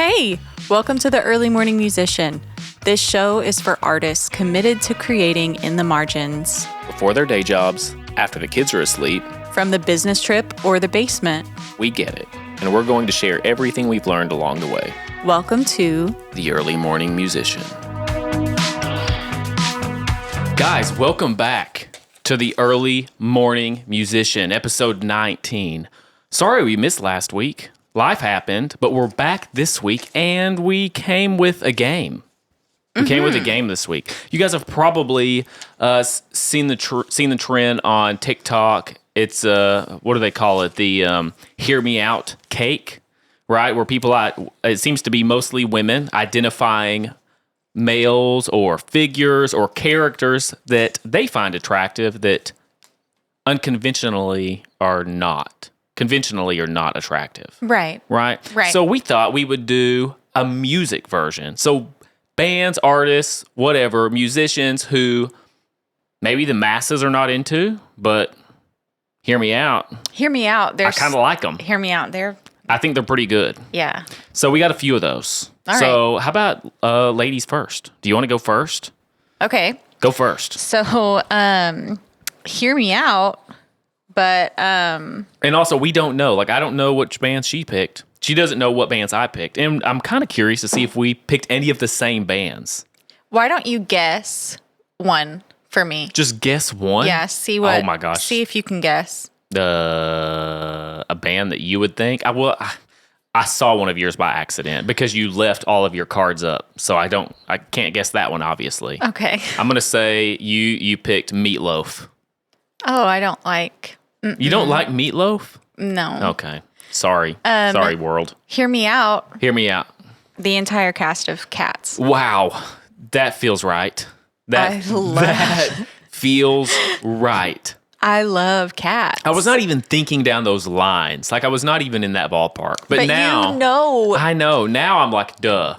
Hey, welcome to the Early Morning Musician. This show is for artists committed to creating in the margins. Before their day jobs, after the kids are asleep. From the business trip or the basement. We get it, and we're going to share everything we've learned along the way. Welcome to The Early Morning Musician. Guys, welcome back to The Early Morning Musician, episode 19. Sorry we missed last week. Life happened, but we're back this week, and we came with a game. We came with a game this week. You guys have probably seen the trend on TikTok. It's what do they call it? The "Hear Me Out" cake, right? Where people, it seems to be mostly women identifying males or figures or characters that they find attractive that conventionally are not attractive. Right. So we thought we would do a music version. So bands, artists, whatever, musicians who maybe the masses are not into, but hear me out. Hear me out. I kind of like them. Hear me out. I think they're pretty good. Yeah. So we got a few of those. All so how about ladies first? Do you want to go first? Okay. Go first. So, hear me out, but And also, we don't know. Like, I don't know which bands she picked. She doesn't know what bands I picked. And I'm kind of curious to see if we picked any of the same bands. why don't you guess one for me? Just guess one? Yeah, see what. Oh, my gosh. See if you can guess. A band that you would think. I saw one of yours by accident because you left all of your cards up. So I can't guess that one, obviously. Okay. I'm going to say you picked Meatloaf. Oh, I don't like. You don't like Meatloaf? No. Okay. Sorry. Sorry, world. Hear me out. Hear me out. The entire cast of Cats. Wow. That feels right. That feels right. I love Cats. I was not even thinking down those lines. Like, I was not even in that ballpark. But now, you know. I know. Now I'm like, duh.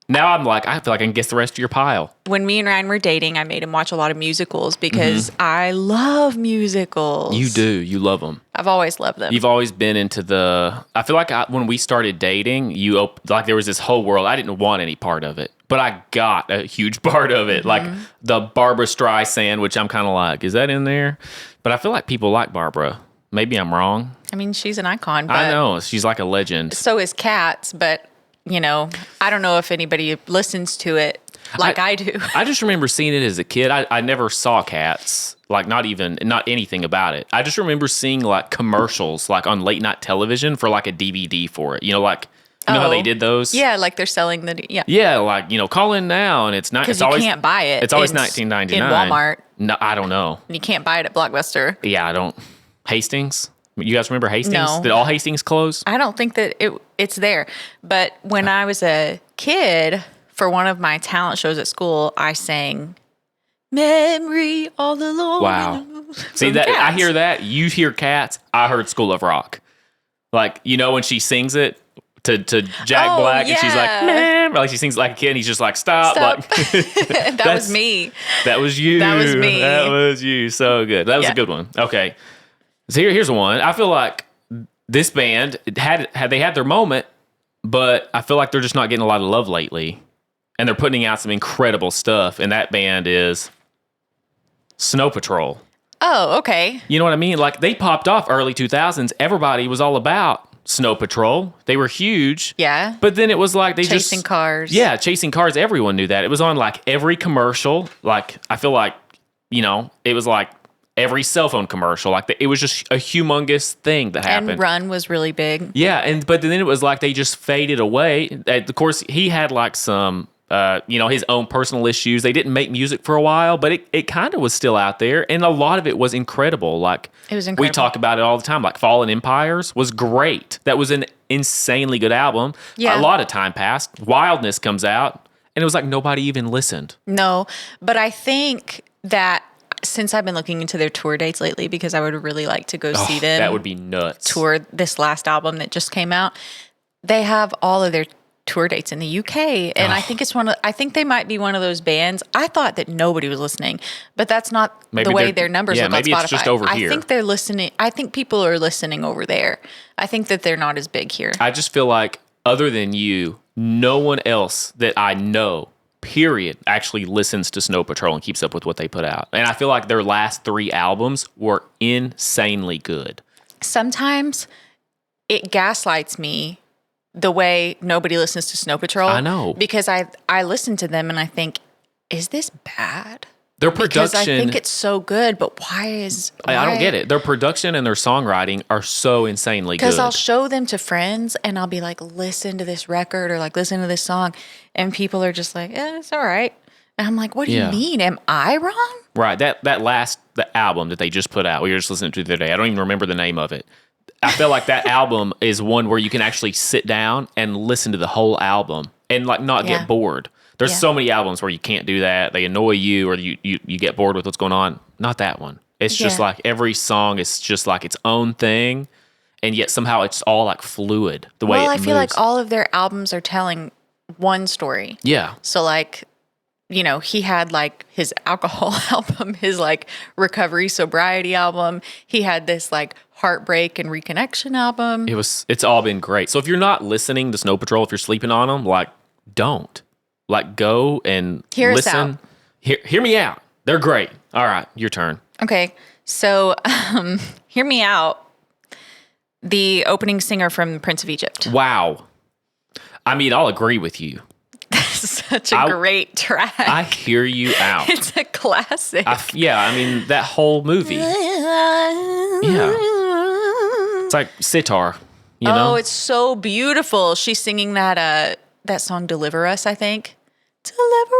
Now I'm like, I feel like I can guess the rest of your pile. When me and Ryan were dating, I made him watch a lot of musicals because I love musicals. You do. You love them. I've always loved them. You've always been into I feel like when we started dating, like there was this whole world. I didn't want any part of it, but I got a huge part of it. Like the Barbra Streisand, which I'm kind of like, is that in there? But I feel like people like Barbara. Maybe I'm wrong. I mean, she's an icon. But I know. She's like a legend. so is Cats, but, I don't know if anybody listens to it like I do. I just remember seeing it as a kid. I never saw Cats, like not anything about it. I just remember seeing like commercials like on late night television for like a DVD for it. You know how they did those? Yeah, like they're selling yeah. Yeah, like, call in now and it's not. Because you can't buy it. It's always $19.99. In Walmart. No, I don't know. You can't buy it at Blockbuster. Yeah, I don't. Hastings? You guys remember Hastings? No. Did all Hastings close? I don't think that it's there. But when I was a kid, for one of my talent shows at school, I sang "Memory All Alone." Wow. See that? Cats. I hear that. You hear Cats. I heard School of Rock. Like, when she sings it to Jack Black, and she's like, "Man," like she sings like a kid, and he's just like, "Stop!" Stop. Like, That was me. That was you. That was me. That was you. So good. That was a good one. Okay. So here's one. I feel like this band had their moment, but I feel like they're just not getting a lot of love lately. And they're putting out some incredible stuff. And that band is Snow Patrol. Oh, okay. You know what I mean? Like, they popped off early 2000s. Everybody was all about Snow Patrol. They were huge. Yeah. But then it was like they Chasing cars. Yeah, Chasing Cars. Everyone knew that. It was on like every commercial. Like, I feel like, it was like every cell phone commercial. Like, it was just a humongous thing that happened. And Run was really big. Yeah, but then it was like they just faded away. Of course, he had like some, his own personal issues. They didn't make music for a while, but it kind of was still out there, and a lot of it was incredible. Like, it was incredible. We talk about it all the time. Like, Fallen Empires was great. That was an insanely good album. Yeah. A lot of time passed. Wildness comes out, and it was like nobody even listened. No, but I think that since I've been looking into their tour dates lately, because I would really like to go see them. That would be nuts. Tour this last album that just came out. They have all of their tour dates in the UK, and I think I think they might be one of those bands. I thought that nobody was listening, but that's not the way their numbers look on Spotify. Maybe it's just over here. I think they're listening. I think people are listening over there. I think that they're not as big here. I just feel like, other than you, no one else that I know, period, actually listens to Snow Patrol and keeps up with what they put out. And I feel like their last 3 albums were insanely good. Sometimes it gaslights me the way nobody listens to Snow Patrol. I know. Because I listen to them and I think, is this bad? Their production, because I think it's so good, but why? I don't get it. Their production and their songwriting are so insanely good. Because I'll show them to friends and I'll be like, listen to this record or like listen to this song, and people are just like, it's all right. And I'm like, what do you mean? Am I wrong? Right. The album that they just put out, we were just listening to the other day. I don't even remember the name of it. I feel like that album is one where you can actually sit down and listen to the whole album and like not get bored. There's so many albums where you can't do that. They annoy you or you get bored with what's going on. Not that one. It's just like every song is just like its own thing, and yet somehow it's all like fluid the way it moves. Well, I feel like all of their albums are telling one story. Yeah. So like, you know, he had like his alcohol album, his like recovery sobriety album. He had this like heartbreak and reconnection album. It's all been great. So if you're not listening to Snow Patrol, if you're sleeping on them, like don't. Like go and Hear listen. us out. Hear me out. They're great. All right, your turn. Okay. So Hear Me Out, the opening singer from Prince of Egypt. Wow. I mean, I'll agree with you. Such a great track. I hear you out. It's a classic. I mean, that whole movie. Yeah. It's like sitar, you know? Oh, it's so beautiful. She's singing that song Deliver Us, I think. Deliver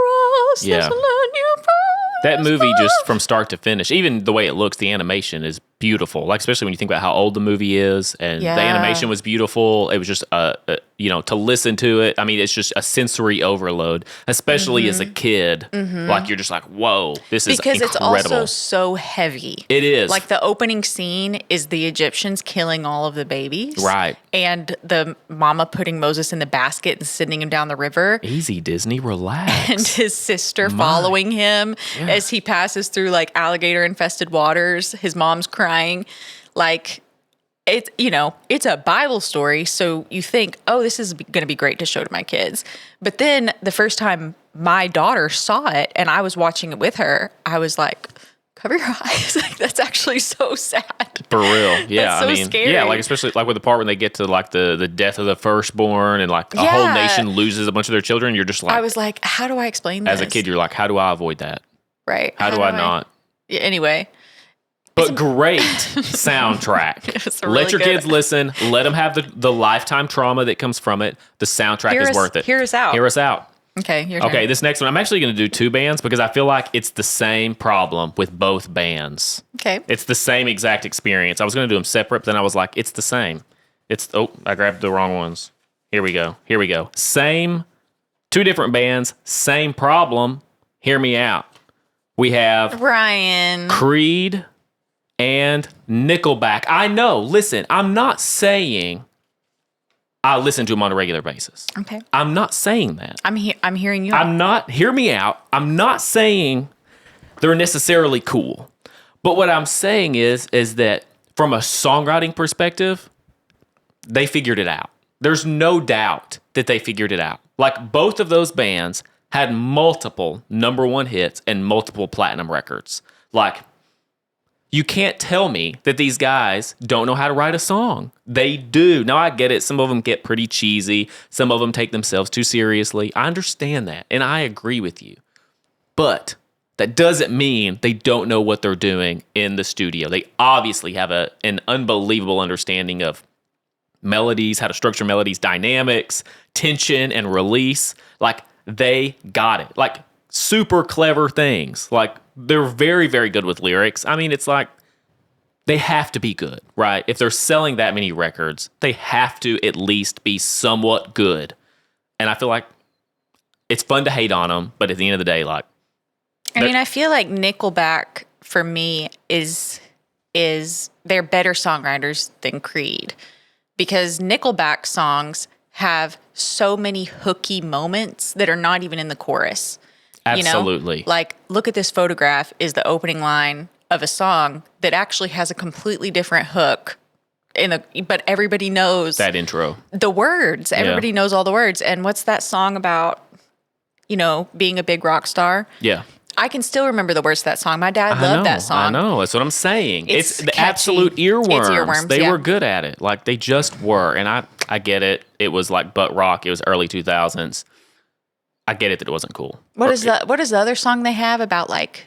us. Yeah. There's a land you promised That movie, us. just from start to finish, even the way it looks, the animation is beautiful. Like, especially when you think about how old the movie is, and the animation was beautiful. It was just, to listen to it. I mean, it's just a sensory overload, especially as a kid. Like, you're just like, whoa, this is incredible. Because it's also so heavy. It is. Like, the opening scene is the Egyptians killing all of the babies. Right. And the mama putting Moses in the basket and sending him down the river. Easy, Disney, relax. And his sister following him as he passes through like alligator infested waters. His mom's crying. Like, it's a Bible story. So you think, oh, this is going to be great to show to my kids. But then the first time my daughter saw it and I was watching it with her, I was like, cover your eyes. Like, that's actually so sad. For real. Yeah. That's so scary. Yeah, like especially like with the part when they get to like the death of the firstborn and like a whole nation loses a bunch of their children. You're just like, I was like, how do I explain this? As a kid, you're like, how do I avoid that? Right. How do I not? Yeah, anyway. But great soundtrack. Really let your good. kids listen. Let them have the lifetime trauma that comes from it. The soundtrack is worth it. Hear us out. Hear us out. Okay, your turn. Okay, this next one, I'm actually going to do 2 bands because I feel like it's the same problem with both bands. Okay. It's the same exact experience. I was going to do them separate, but then I was like, it's the same. I grabbed the wrong ones. Here we go. Same, 2 different bands, same problem. Hear me out. We have Ryan. Creed and Nickelback. I know. Listen, I'm not saying I listen to them on a regular basis. Okay. I'm not saying that. I'm hearing you. Hear me out. I'm not saying they're necessarily cool. But what I'm saying is that from a songwriting perspective, they figured it out. There's no doubt that they figured it out. Like, both of those bands had multiple #1 hits and multiple platinum records. Like, you can't tell me that these guys don't know how to write a song. They do. Now, I get it. Some of them get pretty cheesy. Some of them take themselves too seriously. I understand that, and I agree with you. But that doesn't mean they don't know what they're doing in the studio. They obviously have an unbelievable understanding of melodies, how to structure melodies, dynamics, tension, and release. Like, they got it. Like, super clever things. Like, they're very, very good with lyrics. I mean, it's like, they have to be good, right? If they're selling that many records, they have to at least be somewhat good. And I feel like it's fun to hate on them, but at the end of the day, like, I feel like Nickelback for me is they're better songwriters than Creed, because Nickelback songs have so many hooky moments that are not even in the chorus. absolutely. You know? Like, look at this photograph is the opening line of a song that actually has a completely different hook but everybody knows That intro. the words. Everybody knows all the words. And what's that song about, being a big rock star? Yeah. I can still remember the words to that song. My dad loved that song. I know. That's what I'm saying. It's the catchy. absolute earworms. It's earworms, They yeah. were good at it. Like, they just were. And I get it. It was like butt rock. It was early 2000s. I get it that it wasn't cool. What is the other song they have about like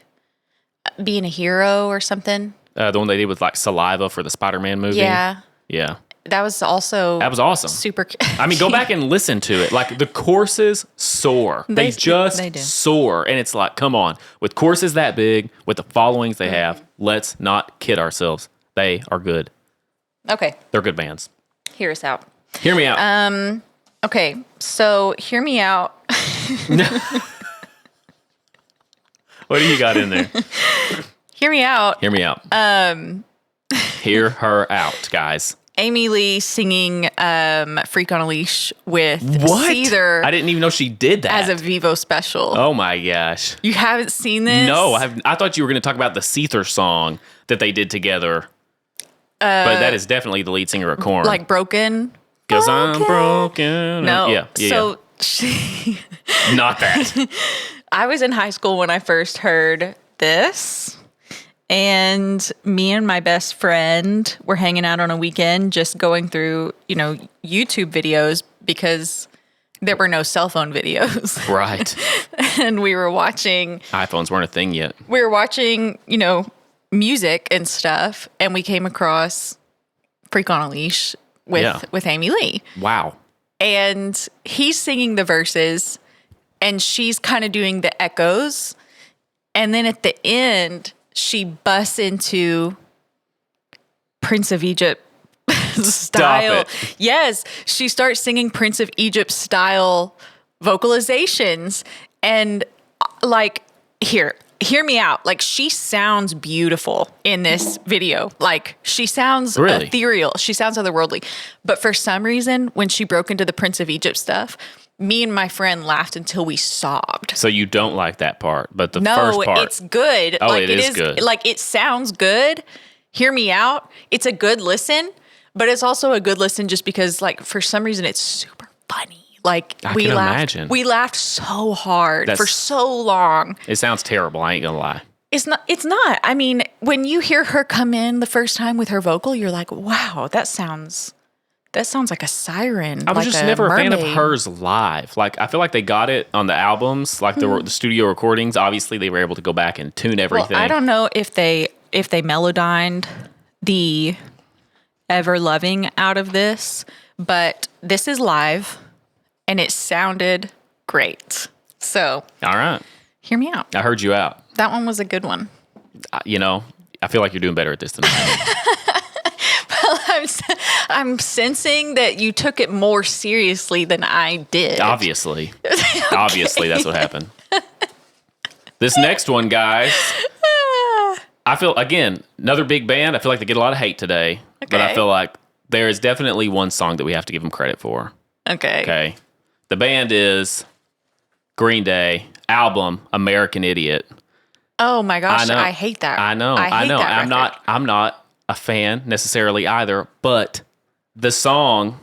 being a hero or something? The one they did with like Saliva for the Spider-Man movie. Yeah. Yeah. That was awesome. Super. I mean, go back and listen to it. Like, the choruses soar. They do. soar. And it's like, come on. With choruses that big, with the followings they have, let's not kid ourselves. They are good. Okay. They're good bands. Hear us out. Hear me out. Okay. So Hear Me Out. What do you got in there? Hear Me Out. Hear me out. Hear her out, guys. Amy Lee singing Freak on a Leash with What? Seether I didn't even know she did that. as a Vivo special. Oh my gosh. You haven't seen this? No, I thought you were going to talk about the Seether song that they did together. But that is definitely the lead singer of Korn. Like Broken? Because I'm broken. No. Yeah. So she... Not that. I was in high school when I first heard this. And me and my best friend were hanging out on a weekend just going through, YouTube videos because there were no cell phone videos. Right. And we were watching iPhones weren't a thing yet. music and stuff, and we came across Freak on a Leash with Amy Lee. Wow. And he's singing the verses and she's kind of doing the echoes. And then at the end, she busts into Prince of Egypt style. Stop it. Yes, she starts singing Prince of Egypt style vocalizations. And like, hear me out. Like, she sounds beautiful in this video. Like, she sounds Really? ethereal. She sounds otherworldly. But for some reason, when she broke into the Prince of Egypt stuff, me and my friend laughed until we sobbed. So you don't like that part, but the first part. No, it's good. Oh, it is good. Like, it sounds good. Hear me out. It's a good listen, but it's also a good listen just because, like, for some reason, it's super funny. Like, I can imagine. We laughed so hard for so long. It sounds terrible. I ain't going to lie. It's not. I mean, when you hear her come in the first time with her vocal, you're like, wow, that sounds like a siren. I was like just never a fan of mermaid. hers live. Like, I feel like they got it on the albums, like the studio recordings. Obviously, they were able to go back and tune everything. Well, I don't know if they melodined the Ever Loving out of this, but this is live and it sounded great. So, All right. hear me out. I heard you out. That one was a good one. I feel like you're doing better at this than I am. I'm sensing that you took it more seriously than I did. Obviously. Obviously, that's what happened. This next one, guys, I feel, again, another big band. I feel like they get a lot of hate today. But I Okay. feel like there is definitely one song that we have to give them credit for. Okay. Okay. The band is Green Day, album American Idiot. Oh my gosh, I know. I hate that. I know. I hate that I'm record. not a fan necessarily either, but the song,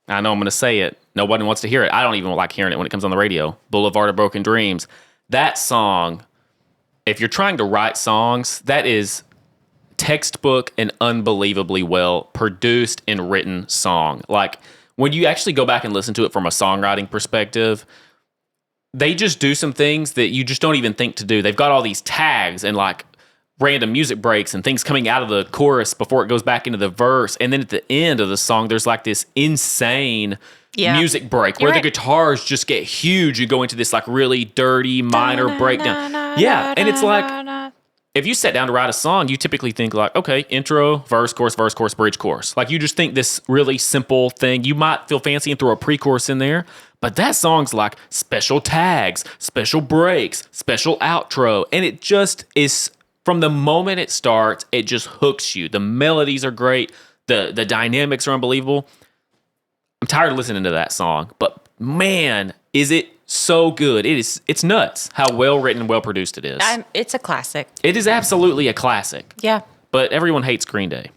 I know I'm going to say it. Nobody wants to hear it. I don't even like hearing it when it comes on the radio. Boulevard of Broken Dreams. That song, if you're trying to write songs, that is textbook and unbelievably well produced and written song. Like, when you actually go back and listen to it from a songwriting perspective, they just do some things that you just don't even think to do. They've got all these tags and like random music breaks and things coming out of the chorus before it goes back into the verse. And then at the end of the song, there's like this insane music break where You're the right. guitars just get huge. You go into this like really dirty minor breakdown. Yeah. And it's like, if you sat down to write a song, you typically think like, okay, intro, verse, chorus, bridge, chorus. Like, you just think this really simple thing. You might feel fancy and throw a pre-chorus in there, but that song's like special tags, special breaks, special outro. And it just is, from the moment it starts, it just hooks you. The melodies are great. The dynamics are unbelievable. I'm tired of listening to that song, but man, is it so good. It's nuts how well written and well produced it is. It's a classic. It is absolutely a classic. Yeah. But everyone hates Green Day.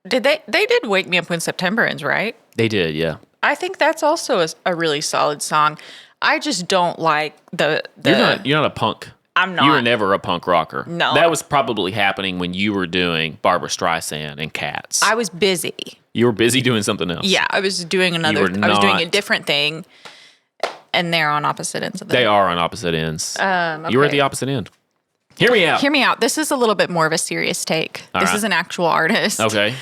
They did Wake Me Up When September Ends, right? They did, yeah. I think that's also a really solid song. I just don't like the You're not a punk. I'm not. You were never a punk rocker. No. That was probably happening when you were doing Barbra Streisand and Cats. I was busy. You were busy doing something else. Yeah, I was doing I was doing a different thing, and they're on opposite ends of it. They are on opposite ends. Okay. You were at the opposite end. Hear me out. Hear me out. This is a little bit more of a serious take. This is an actual artist. Okay.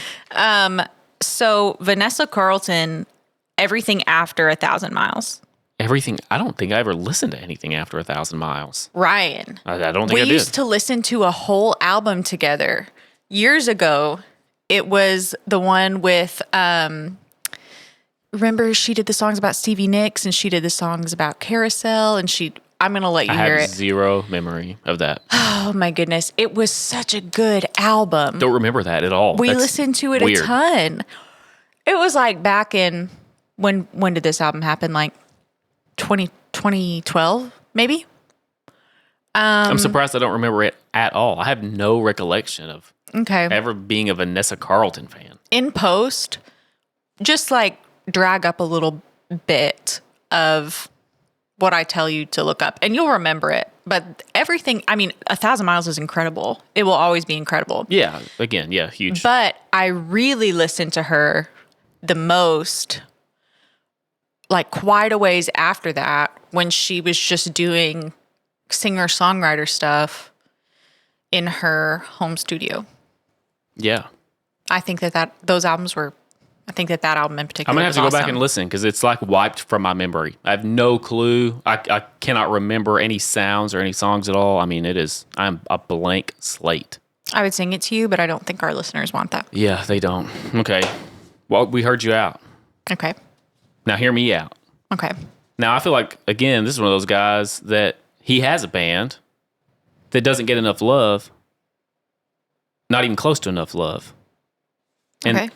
So Vanessa Carlton, everything after 1,000 Miles. Everything. I don't think I ever listened to anything after 1,000 Miles. Ryan. I don't think we I did. used to listen to a whole album together years ago. It was the one with, remember she did the songs about Stevie Nicks and she did the songs about Carousel and I'm going to let you hear I it. have zero memory of that. Oh my goodness. It was such a good album. Don't remember that at all. We That's listened to it weird. a ton. It was like back in, when did this album happen? Like 2012, maybe? I'm surprised I don't remember it at all. I have no recollection of Okay. ever being a Vanessa Carlton fan. In post, just like drag up a little bit of what I tell you to look up and you'll remember it. But everything, 1,000 Miles is incredible. It will always be incredible. Yeah, again, yeah, huge. But I really listened to her the most, like quite a ways after that, when she was just doing singer-songwriter stuff in her home studio. Yeah. I think that album in particular I'm going to have was to go awesome. back and listen because it's like wiped from my memory. I have no clue. I cannot remember any sounds or any songs at all. I'm a blank slate. I would sing it to you, but I don't think our listeners want that. Yeah, they don't. Okay. Well, we heard you out. Okay. Now hear me out. Okay. Now I feel like, again, this is one of those guys that he has a band that doesn't get enough love. Not even close to enough love. And Okay.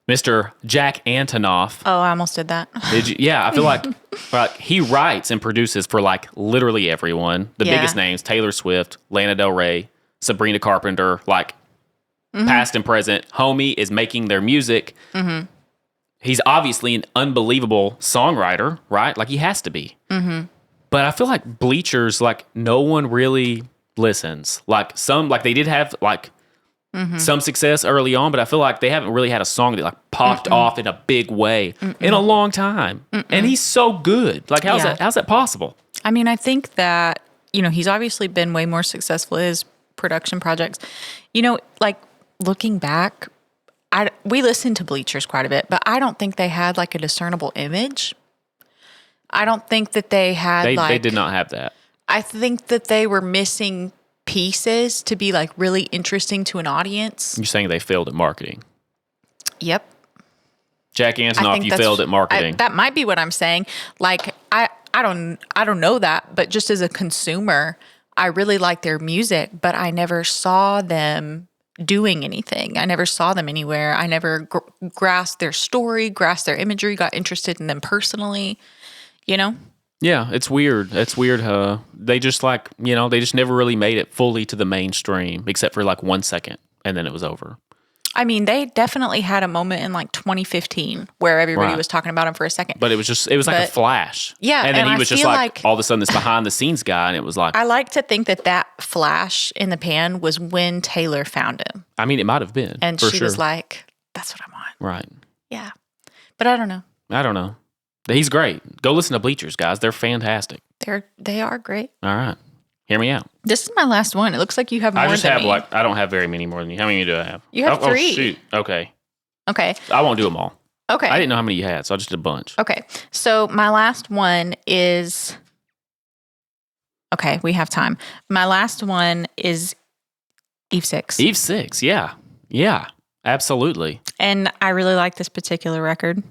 Mr. Jack Antonoff. Oh, I almost did that. Did you? Yeah, I feel like he writes and produces for like literally everyone. The Yeah. biggest names: Taylor Swift, Lana Del Rey, Sabrina Carpenter. Like past and present. Homie is making their music. Mm-hmm. He's obviously an unbelievable songwriter, right? Like he has to be. Mm-hmm. But I feel like Bleachers, like no one really listens. Like they did have like. Mm-hmm. Some success early on, but I feel like they haven't really had a song that like popped off in a big way in a long time. And he's so good. Like, how's that possible? I think that, he's obviously been way more successful in his production projects. Like looking back, we listened to Bleachers quite a bit, but I don't think they had like a discernible image. I don't think that they had They did not have that. I think that they were missing pieces to be like really interesting to an audience. You're saying they failed at marketing. Yep. Jack Antonoff, you failed at marketing. That might be what I'm saying. Like I don't know that, but just as a consumer, I really like their music, but I never saw them doing anything. I never saw them anywhere. I never grasped their story, grasped their imagery, got interested in them personally, Yeah, it's weird. It's weird. They just they just never really made it fully to the mainstream, except for like 1 second, and then it was over. They definitely had a moment in like 2015 where everybody Right. was talking about him for a second. But it was like a flash. Yeah, and then and he I was just feel like like- all of a sudden this behind the scenes guy, and it was like I like to think that flash in the pan was when Taylor found him. it might have been, And for she sure. was like, that's what I want. Right. Yeah. But I don't know. I don't know. He's great. Go listen to Bleachers, guys. They're fantastic. They are great. All right. Hear me out. This is my last one. It looks like you have more I just than have me. I don't have very many more than you. How many do I have? You have 3. Oh, shoot. Okay. Okay. I won't do them all. Okay. I didn't know how many you had, so I just did a bunch. Okay. So my last one is. Okay, we have time. My last one is Eve 6. Eve 6, yeah. Yeah, absolutely. And I really like this particular record.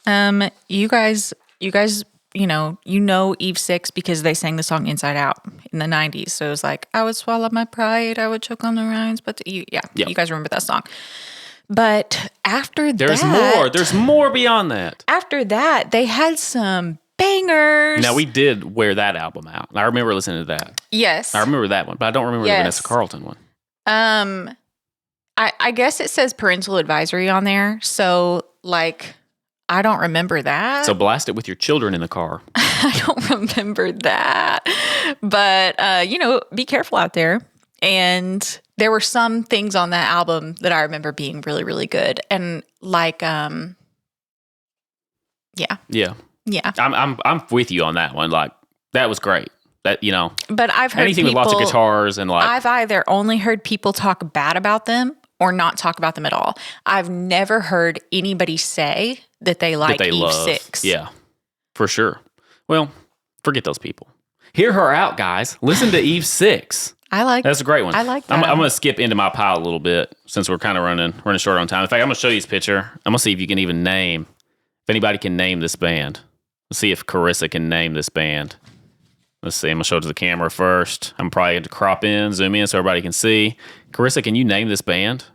You guys, Eve 6 because they sang the song Inside Out in the 90s. So it was like, I would swallow my pride, I would choke on the rinds, but you guys remember that song. But after There's more beyond that. After that, they had some bangers. Now, we did wear that album out. I remember listening to that. Yes. I remember that one, but I don't remember the Yes. Vanessa Carlton one. I guess it says parental advisory on there. So, like, I don't remember that. So blast it with your children in the car. I don't remember that. But, be careful out there. And there were some things on that album that I remember being really, really good. And like, yeah. Yeah. Yeah. I'm with you on that one. Like, that was great. That, But I've heard anything with lots of guitars and like. I've either only heard people talk bad about them or not talk about them at all. I've never heard anybody say that they like Eve love. 6. Yeah, for sure. Well, forget those people. Hear her out, guys. Listen to Eve 6. I like That's a great one. I like that. I'm going to skip into my pile a little bit since we're kind of running short on time. In fact, I'm going to show you this picture. I'm going to see if you can even name, if anybody can name this band. Let's see if Carissa can name this band. Let's see. I'm going to show it to the camera first. I'm probably going to crop in, zoom in so everybody can see. Carissa, can you name this band?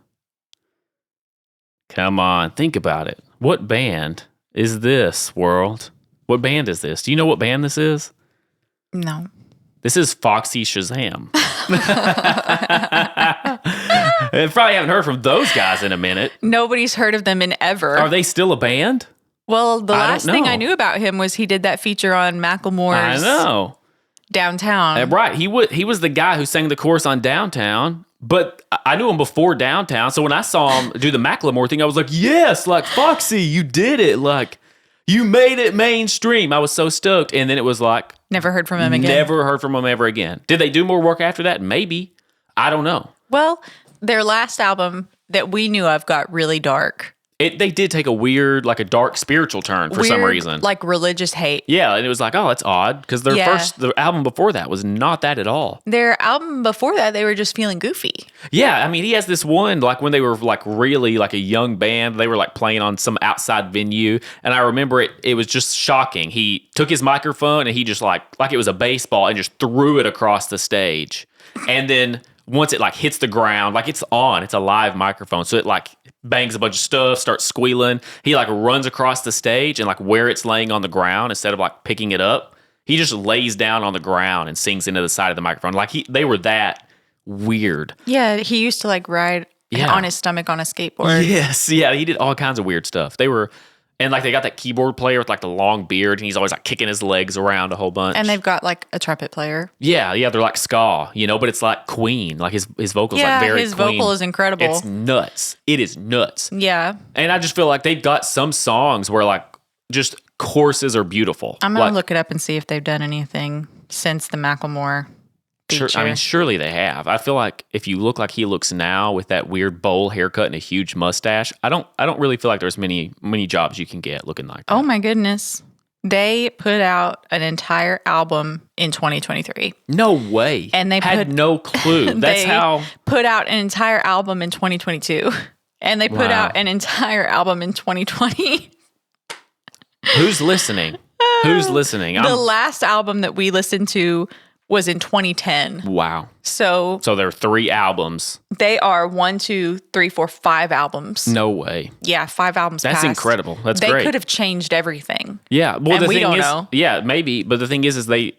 Come on. Think about it. What band is this, world? What band is this? Do you know what band this is? No. This is Foxy Shazam. I probably haven't heard from those guys in a minute. Nobody's heard of them in ever. Are they still a band? Well, the last thing know. I knew about him was he did that feature on Macklemore's I know. Downtown. Right. He was the guy who sang the chorus on Downtown, but I knew him before Downtown. So when I saw him do the Macklemore thing, I was like, yes, like Foxy, you did it. Like, you made it mainstream. I was so stoked. And then it was like, never heard from him again. Never heard from him ever again. Did they do more work after that? Maybe. I don't know. Well, their last album that we knew of got really dark. They did take a weird, like a dark spiritual turn for some reason. Like religious hate. Yeah, and it was like, oh, that's odd. Because the album before that was not that at all. Their album before that, they were just feeling goofy. Yeah, I mean, he has this one, like when they were like really like a young band, they were like playing on some outside venue. And I remember it was just shocking. He took his microphone and he just like it was a baseball and just threw it across the stage. And then once it like hits the ground, like it's a live microphone. So it like bangs a bunch of stuff, starts squealing. He like runs across the stage and like where it's laying on the ground, instead of like picking it up, he just lays down on the ground and sings into the side of the microphone. Like they were that weird. Yeah, he used to like ride on his stomach on a skateboard. Yes, yeah, he did all kinds of weird stuff. They were, and like they got that keyboard player with like the long beard, and he's always like kicking his legs around a whole bunch. And they've got like a trumpet player. Yeah, they're like ska, but it's like Queen. Like his vocals like very his Queen. vocal is incredible. It's nuts. It is nuts. Yeah. And I just feel like they've got some songs where like just choruses are beautiful. I'm going to look it up and see if they've done anything since the Macklemore feature. Sure, I mean, surely they have. I feel like if you look like he looks now with that weird bowl haircut and a huge mustache, I don't really feel like there's many jobs you can get looking like that. Oh my goodness. They put out an entire album in 2023. No way. And they had no clue. That's how put out an entire album in 2022. And they put out an entire album in 2020. Who's listening? Who's listening? The last album that we listened to was in 2010. Wow. So there are 3 albums. They are 1, 2, 3, 4, 5 albums. No way. Yeah, 5 albums. That's passed. Incredible. That's great. They could have changed everything. Yeah. Well, and we don't know. Yeah, maybe. But the thing is they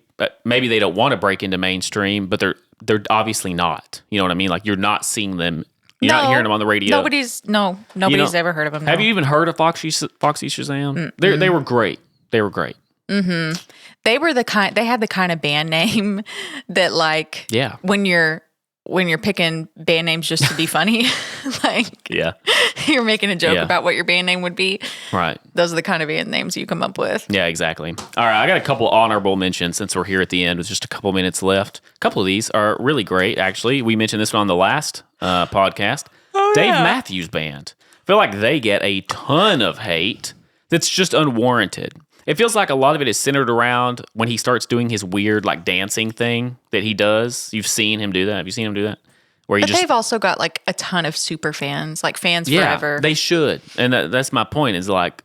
maybe they don't want to break into mainstream, but they're obviously not. You know what I mean? Like you're not seeing them. You're not hearing them on the radio. Nobody's ever heard of them. No. Have you even heard of Foxy Shazam? They were great. They were great. Mm-hmm. They had the kind of band name that like, when you're picking band names just to be funny, like, you're making a joke about what your band name would be. Right. Those are the kind of band names you come up with. Yeah, exactly. All right. I got a couple honorable mentions since we're here at the end with just a couple minutes left. A couple of these are really great, actually. We mentioned this one on the last podcast. Dave Matthews Band. I feel like they get a ton of hate that's just unwarranted. It feels like a lot of it is centered around when he starts doing his weird like dancing thing that he does. You've seen him do that. Have you seen him do that? But they've also got like a ton of super fans, like fans forever. They should. And that's my point is like,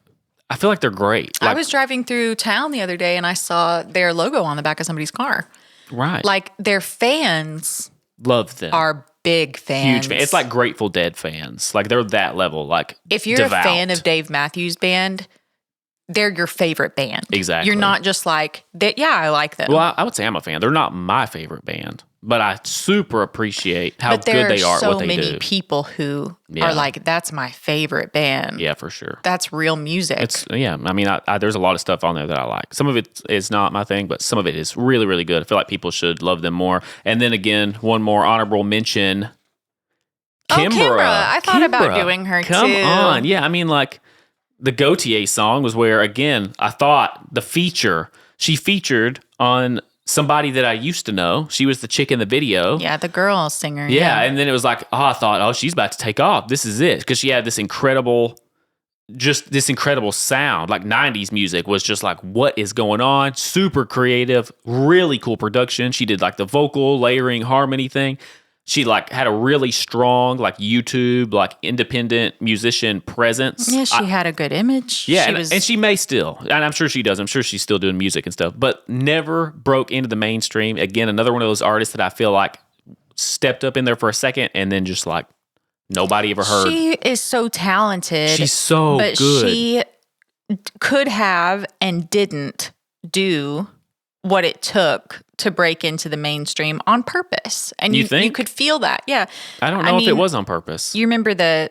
I feel like they're great. Like, I was driving through town the other day and I saw their logo on the back of somebody's car. Right. Like their fans love them. Are big fans. Huge fans. It's like Grateful Dead fans. Like they're that level. Like if you're devout. A fan of Dave Matthews Band, they're your favorite band. Exactly. You're not just like that. Yeah, I like them. Well, I would say I'm a fan. They're not my favorite band. but I super appreciate how But there good they are at so what they many do. people who Yeah. are like, that's my favorite band. Yeah, for sure. That's real music. I mean, there's a lot of stuff on there that I like. Some of it is not my thing, but some of it is really, really good. I feel like people should love them more. And then again, one more honorable mention. Kimbra. I thought about doing her Come too. on. Yeah, I mean, like, the Gautier song was where, again, I thought she featured on somebody that I used to know. She was the chick in the video. Yeah, the girl singer. Yeah, and then it was like, I thought, she's about to take off. This is it. Because she had this incredible sound. Like 90s music was just like, what is going on? Super creative, really cool production. She did like the vocal, layering, harmony thing. She like had a really strong like YouTube, like independent musician presence. Yeah, she had a good image. Yeah, She and she may still, and I'm sure she does. I'm sure she's still doing music and stuff, but never broke into the mainstream. Again, another one of those artists that I feel like stepped up in there for a second and then just like nobody ever heard. She is so talented. She's so but good. She could have and didn't do what it took to break into the mainstream on purpose. And You think? you could feel that. Yeah. I don't know if it was on purpose. You remember the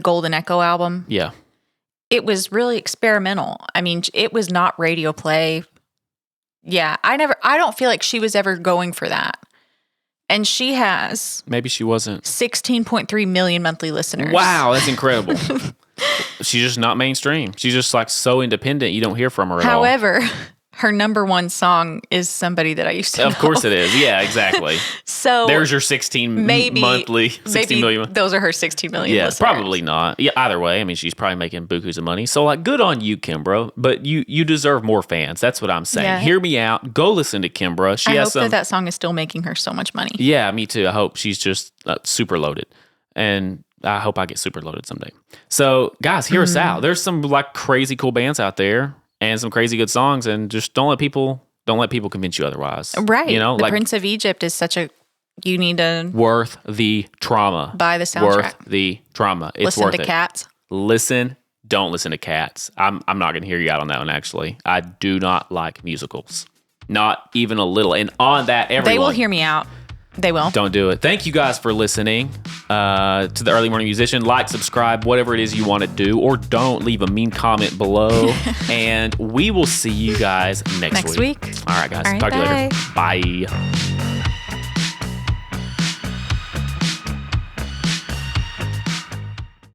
Golden Echo album? Yeah. It was really experimental. I mean, it was not radio play. Yeah, I don't feel like she was ever going for that. And she has Maybe she wasn't. 16.3 million monthly listeners. Wow, that's incredible. She's just not mainstream. She's just like so independent. You don't hear from her at all. However, her number one song is somebody that I used to know. Of course it is. Yeah, exactly. So There's your 16 maybe monthly, 16 million. those are her 16 million Yeah, listeners. probably not. Yeah, either way, I mean, she's probably making bukus of money. So, like, good on you, Kimbra. But you deserve more fans. That's what I'm saying. Yeah. Hear me out. Go listen to Kimbra. She I has hope some. that song is still making her so much money. Yeah, me too. I hope she's just super loaded, and I hope I get super loaded someday. So, guys, hear us out. There's some like crazy cool bands out there, and some crazy good songs, and just don't let people convince you otherwise. Right. You know, the like Prince of Egypt is you need to worth the trauma. buy the soundtrack. Worth the trauma. It's Listen worth to it. Cats. Listen. Don't listen to Cats. I'm not going to hear you out on that one, actually. I do not like musicals. Not even a little. And on that, everyone. They will hear me out. They will. Don't do it. Thank you guys for listening to the Early Morning Musician. Like, subscribe, whatever it is you want to do, or don't. Leave a mean comment below. And we will see you guys next week. Next week. All right, guys. All right, Talk to you later. Bye.